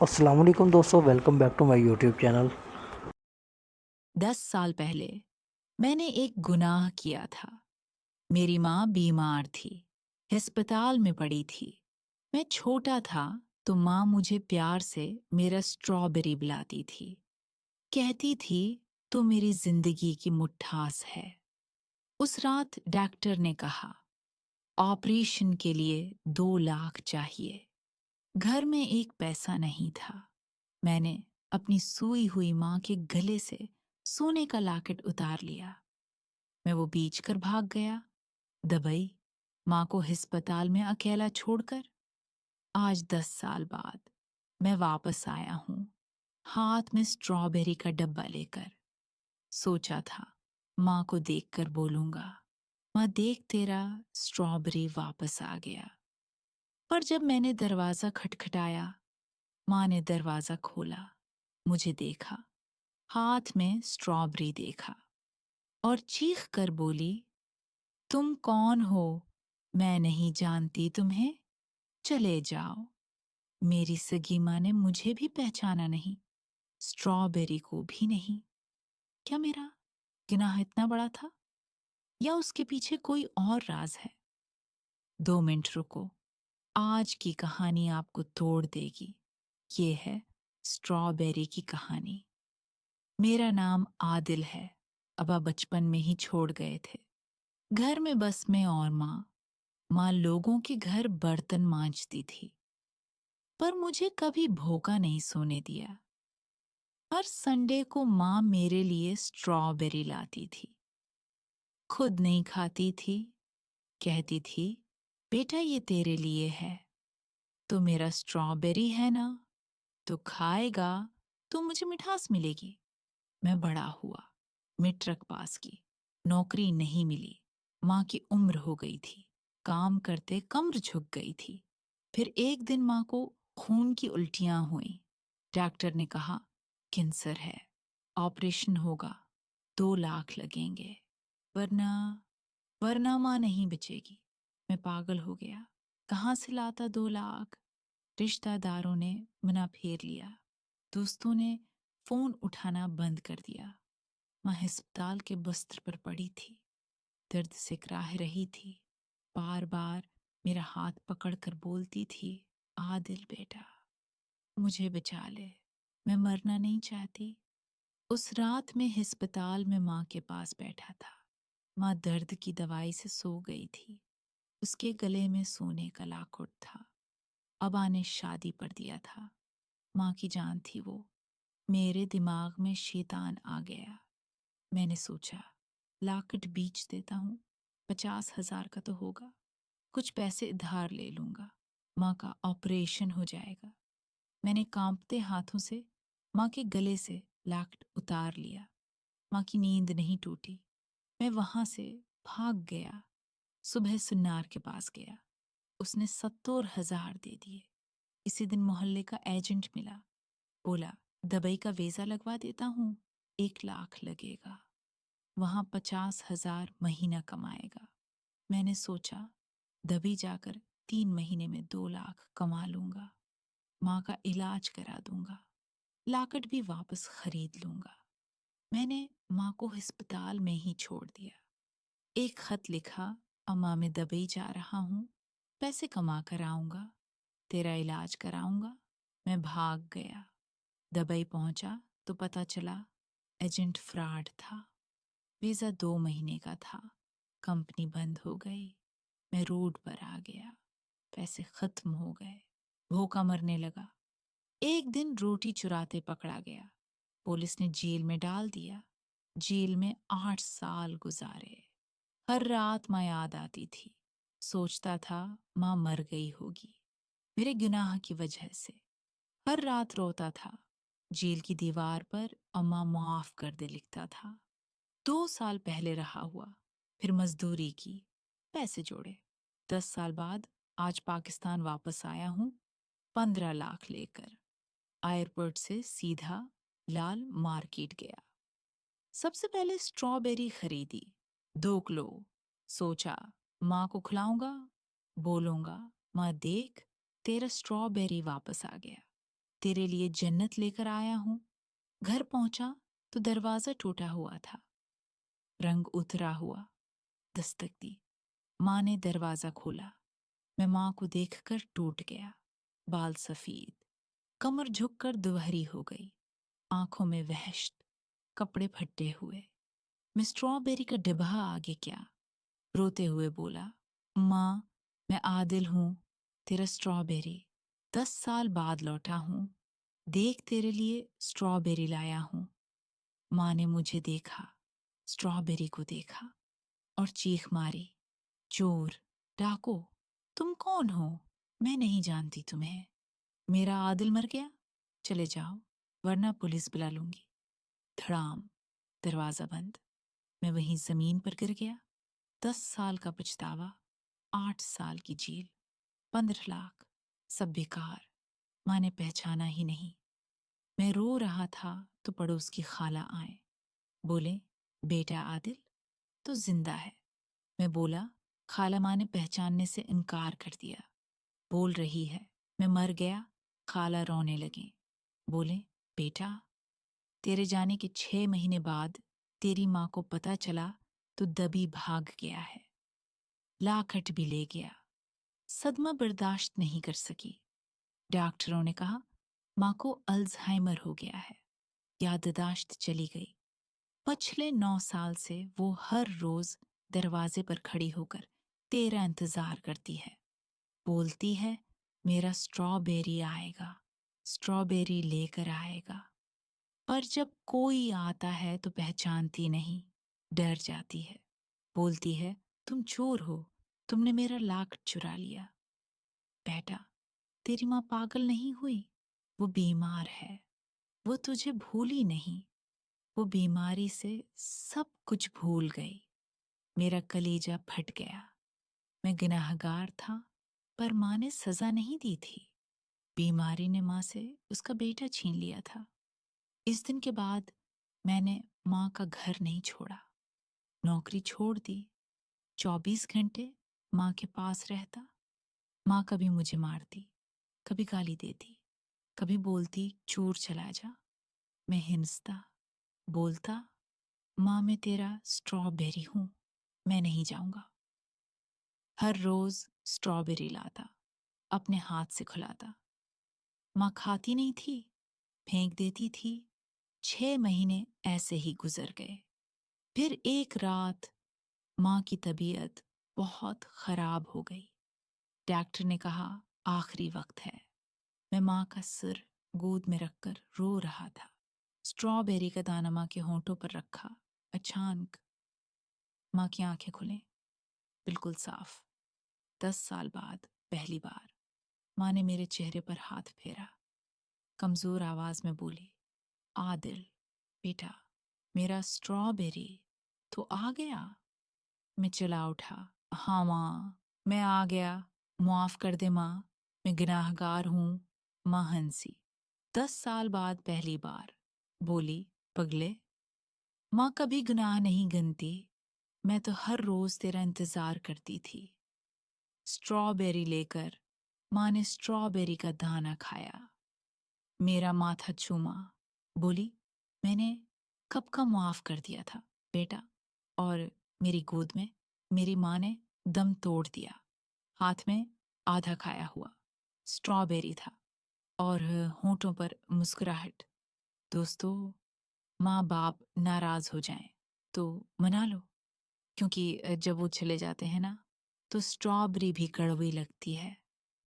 अस्सलाम वालेकुम दोस्तों, welcome back to my YouTube channel. 10 साल पहले मैंने एक गुनाह किया था। मेरी माँ बीमार थी, अस्पताल में पड़ी थी। मैं छोटा था तो माँ मुझे प्यार से मेरा स्ट्रॉबेरी बुलाती थी। कहती थी, तो मेरी जिंदगी की मिठास है। उस रात डॉक्टर ने कहा, ऑपरेशन के लिए 2 लाख चाहिए। घर में एक पैसा नहीं था। मैंने अपनी सोई हुई माँ के गले से सोने का लॉकेट उतार लिया। मैं वो बेच कर भाग गया, दुबई, माँ को अस्पताल में अकेला छोड़कर। आज 10 साल बाद मैं वापस आया हूँ, हाथ में स्ट्रॉबेरी का डब्बा लेकर। सोचा था माँ को देखकर बोलूंगा, माँ देख तेरा स्ट्रॉबेरी वापस आ गया। पर जब मैंने दरवाजा खटखटाया, माँ ने दरवाजा खोला, मुझे देखा, हाथ में स्ट्रॉबेरी देखा और चीख कर बोली, तुम कौन हो? मैं नहीं जानती तुम्हें, चले जाओ। मेरी सगी माँ ने मुझे भी पहचाना नहीं, स्ट्रॉबेरी को भी नहीं। क्या मेरा गुनाह इतना बड़ा था, या उसके पीछे कोई और राज है? 2 मिनट रुको, आज की कहानी आपको तोड़ देगी। ये है स्ट्रॉबेरी की कहानी। मेरा नाम आदिल है। अबा बचपन में ही छोड़ गए थे। घर में बस मैं और माँ। माँ लोगों के घर बर्तन मांजती थी, पर मुझे कभी भूखा नहीं सोने दिया। हर संडे को माँ मेरे लिए स्ट्रॉबेरी लाती थी। खुद नहीं खाती थी, कहती थी, बेटा ये तेरे लिए है। तो मेरा स्ट्रॉबेरी है ना, तो खाएगा तो मुझे मिठास मिलेगी। मैं बड़ा हुआ, मैट्रिक पास की, नौकरी नहीं मिली। माँ की उम्र हो गई थी, काम करते कमर झुक गई थी। फिर एक दिन माँ को खून की उल्टियां हुई। डॉक्टर ने कहा, कैंसर है, ऑपरेशन होगा, 2 लाख लगेंगे, वरना वरना माँ नहीं बचेगी। मैं पागल हो गया, कहाँ से लाता 2 लाख? रिश्तेदारों ने मना फेर लिया, दोस्तों ने फोन उठाना बंद कर दिया। माँ अस्पताल के बिस्तर पर पड़ी थी, दर्द से कराह रही थी। बार बार मेरा हाथ पकड़कर बोलती थी, आदिल बेटा, मुझे बचा ले, मैं मरना नहीं चाहती। उस रात में अस्पताल में माँ के पास बैठा था। माँ दर्द की दवाई से सो गई थी। उसके गले में सोने का लाखुट था। अबा ने शादी पर दिया था। माँ की जान थी वो। मेरे दिमाग में शैतान आ गया। मैंने सोचा, लाकेट बेच देता हूँ, 50,000 का तो होगा। कुछ पैसे उधार ले लूंगा, माँ का ऑपरेशन हो जाएगा। मैंने कांपते हाथों से माँ के गले से लाकेट उतार लिया। माँ की नींद नहीं टूटी। मैं वहां से भाग गया। सुबह सुन्नार के पास गया, उसने 70,000 दे दिए। इसी दिन मोहल्ले का एजेंट मिला, बोला, दुबई का वीजा लगवा देता हूँ, 1 लाख लगेगा, वहां 50,000 महीना कमाएगा। मैंने सोचा, दबी जाकर 3 महीने में 2 लाख कमा लूंगा, माँ का इलाज करा दूंगा, लाकट भी वापस खरीद लूंगा। मैंने माँ को अस्पताल में ही छोड़ दिया। एक खत लिखा, अम्मा मैं दुबई जा रहा हूँ, पैसे कमा कर आऊंगा, तेरा इलाज कराऊंगा। मैं भाग गया। दुबई पहुंचा तो पता चला एजेंट फ्रॉड था। वीजा 2 महीने का था, कंपनी बंद हो गई। मैं रोड पर आ गया, पैसे खत्म हो गए, भूखा मरने लगा। एक दिन रोटी चुराते पकड़ा गया, पुलिस ने जेल में डाल दिया। जेल में 8 साल गुजारे। हर रात माँ याद आती थी, सोचता था माँ मर गई होगी मेरे गुनाह की वजह से। हर रात रोता था। जेल की दीवार पर अम्मा माफ कर दे लिखता था। 2 साल पहले रहा हुआ, फिर मजदूरी की, पैसे जोड़े। 10 साल बाद आज पाकिस्तान वापस आया हूँ, 15 लाख लेकर। एयरपोर्ट से सीधा लाल मार्केट गया। सबसे पहले स्ट्रॉबेरी खरीदी, 2 किलो। सोचा माँ को खिलाऊंगा, बोलूंगा, माँ देख तेरा स्ट्रॉबेरी वापस आ गया। तेरे लिए जन्नत लेकर आया हूँ। घर पहुंचा तो दरवाजा टूटा हुआ था, रंग उतरा हुआ। दस्तक दी, माँ ने दरवाजा खोला। मैं माँ को देखकर टूट गया। बाल सफेद, कमर झुककर दुहरी हो गई, आंखों में वहशत, कपड़े फटे हुए। मैं स्ट्रॉबेरी का डिब्बा आगे क्या, रोते हुए बोला, माँ मैं आदिल हूँ, तेरा स्ट्रॉबेरी। 10 साल बाद लौटा हूँ, देख तेरे लिए स्ट्रॉबेरी लाया हूँ। माँ ने मुझे देखा, स्ट्रॉबेरी को देखा और चीख मारी, चोर, डाको, तुम कौन हो? मैं नहीं जानती तुम्हें। मेरा आदिल मर गया, चले जाओ वरना पुलिस बुला लूंगी। धड़ाम, दरवाजा बंद। मैं वहीं जमीन पर गिर गया। 10 साल का पछतावा, 8 साल की जेल, 15 लाख, सब बेकार। माँ ने पहचाना ही नहीं। मैं रो रहा था तो पड़ोस की खाला आए, बोले, बेटा आदिल तो जिंदा है। मैं बोला, खाला माँ ने पहचानने से इनकार कर दिया, बोल रही है मैं मर गया। खाला रोने लगे, बोले, बेटा तेरे जाने के 6 महीने बाद तेरी माँ को पता चला तो दबी भाग गया है, लाखट भी ले गया। सदमा बर्दाश्त नहीं कर सकी। डॉक्टरों ने कहा माँ को अल्जाइमर हो गया है, याददाश्त चली गई। पिछले 9 साल से वो हर रोज दरवाजे पर खड़ी होकर तेरा इंतजार करती है, बोलती है मेरा स्ट्रॉबेरी आएगा, स्ट्रॉबेरी लेकर आएगा। पर जब कोई आता है तो पहचानती नहीं, डर जाती है, बोलती है तुम चोर हो, तुमने मेरा लाख चुरा लिया। बेटा तेरी माँ पागल नहीं हुई, वो बीमार है, वो तुझे भूली नहीं, वो बीमारी से सब कुछ भूल गई। मेरा कलेजा फट गया। मैं गुनहगार था पर माँ ने सजा नहीं दी थी। बीमारी ने माँ से उसका बेटा छीन लिया था। इस दिन के बाद मैंने माँ का घर नहीं छोड़ा, नौकरी छोड़ दी। 24 घंटे माँ के पास रहता। माँ कभी मुझे मारती, कभी गाली देती, कभी बोलती चोर चला जा। मैं हिंसता, बोलता माँ मैं तेरा स्ट्रॉबेरी हूँ, मैं नहीं जाऊंगा। हर रोज स्ट्रॉबेरी लाता, अपने हाथ से खुलाता। माँ खाती नहीं थी, फेंक देती थी। 6 महीने ऐसे ही गुजर गए। फिर एक रात माँ की तबीयत बहुत खराब हो गई। डॉक्टर ने कहा आखिरी वक्त है। मैं माँ का सिर गोद में रखकर रो रहा था। स्ट्रॉबेरी का दाना माँ के होंठों पर रखा। अचानक माँ की आंखें खुले, बिल्कुल साफ। 10 साल बाद पहली बार माँ ने मेरे चेहरे पर हाथ फेरा। कमजोर आवाज में बोली, आदिल बेटा मेरा स्ट्रॉबेरी तो आ गया। मैं चला उठा, हाँ माँ मैं आ गया, माफ कर दे माँ, मैं गुनाहगार हूँ। माँ हंसी। 10 साल बाद पहली बार बोली, पगले माँ कभी गुनाह नहीं गिनती, मैं तो हर रोज तेरा इंतजार करती थी। स्ट्रॉबेरी लेकर माँ ने स्ट्रॉबेरी का दाना खाया, मेरा माथा चूमा, बोली मैंने कब का माफ कर दिया था बेटा। और मेरी गोद में मेरी माँ ने दम तोड़ दिया। हाथ में आधा खाया हुआ स्ट्रॉबेरी था और होंठों पर मुस्कुराहट। दोस्तों, माँ बाप नाराज हो जाएं तो मना लो, क्योंकि जब वो चले जाते हैं ना तो स्ट्रॉबेरी भी कड़वी लगती है।